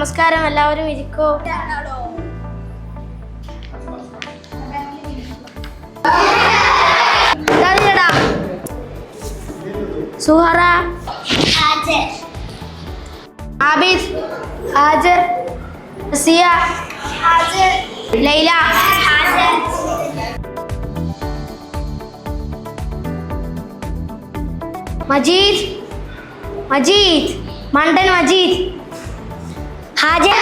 നമസ്കാരം. എല്ലാവരും ഇരിക്കൂ. സുഹറ, ആബിദ്, ഹാജർ, സിയ, ലൈല, മജീദ്, മണ്ടൻ മജീദ്, ഹാജർ,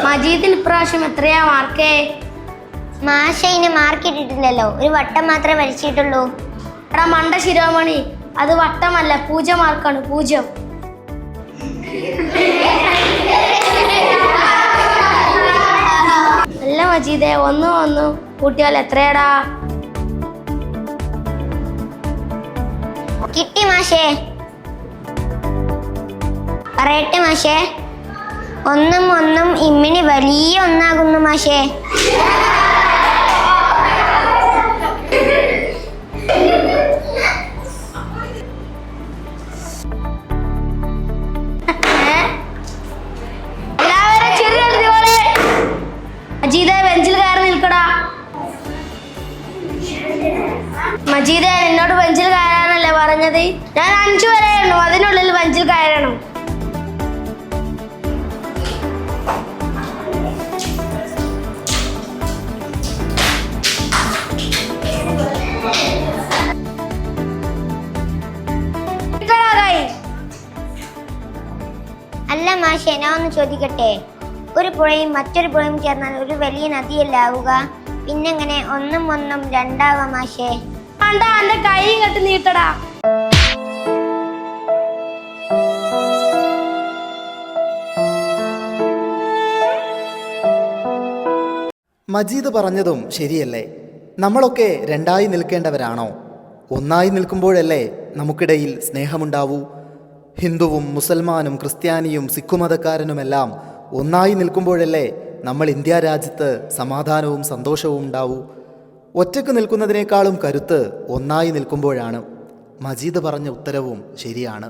മജീദിന് ഇപ്രാവശ്യം എത്രയാ മാർക്ക്? മാഷ ഇനി മാർക്ക് ഇട്ടിട്ടില്ലല്ലോ, ഒരു വട്ടം മാത്രമേ വരച്ചിട്ടുള്ളൂ. എടാ മണ്ട ശിരോമണി, അത് വട്ടമല്ല, 0 മാർക്കാണ്, 0. അല്ല മജീദേ, 1 കൂട്ടിയാൽ എത്രയാടാ? കിട്ടി മാഷേ. പറയട്ടെ മാഷേ, 1 1 ഇമ്മിണി വലിയ ഒന്നാകുന്നു മാഷേ. മജീദേ, ബെഞ്ചിൽ കയറി നിൽക്കടാ. മജീദേ, എന്നോട് ബെഞ്ചിൽ കയറാനല്ലേ പറഞ്ഞത്? ഞാൻ 5 വരെ എണ്ണു, അതിനുള്ളിൽ ബെഞ്ചിൽ കയറണം. അല്ല മാഷേ, ഞാൻ ഒന്ന് ചോദിക്കട്ടെ, ഒരു പുഴയും മറ്റൊരു പുഴയും ചേർന്നാൽ ഒരു വലിയ നദിയല്ലേ ആവുക? പിന്നെങ്ങനെ 1 1 2 മാഷേ? അണ്ടാ, എന്റെ കൈ കെട്ടി നീട്ടടാ. മജീദ് പറഞ്ഞതും ശരിയല്ലേ? നമ്മളൊക്കെ 2ആയി നിൽക്കേണ്ടവരാണോ? 1ആയി നിൽക്കുമ്പോഴല്ലേ നമുക്കിടയിൽ സ്നേഹമുണ്ടാവൂ? ഹിന്ദുവും മുസൽമാനും ക്രിസ്ത്യാനിയും സിഖ് മതക്കാരനുമെല്ലാം 1ആയി നിൽക്കുമ്പോഴല്ലേ നമ്മൾ ഇന്ത്യ രാജ്യത്ത് സമാധാനവും സന്തോഷവും ഉണ്ടാവൂ? ഒറ്റക്ക് നിൽക്കുന്നതിനേക്കാളും കരുത്ത് 1ആയി നിൽക്കുമ്പോഴാണ്. മജീദ് പറഞ്ഞ ഉത്തരവും ശരിയാണ്.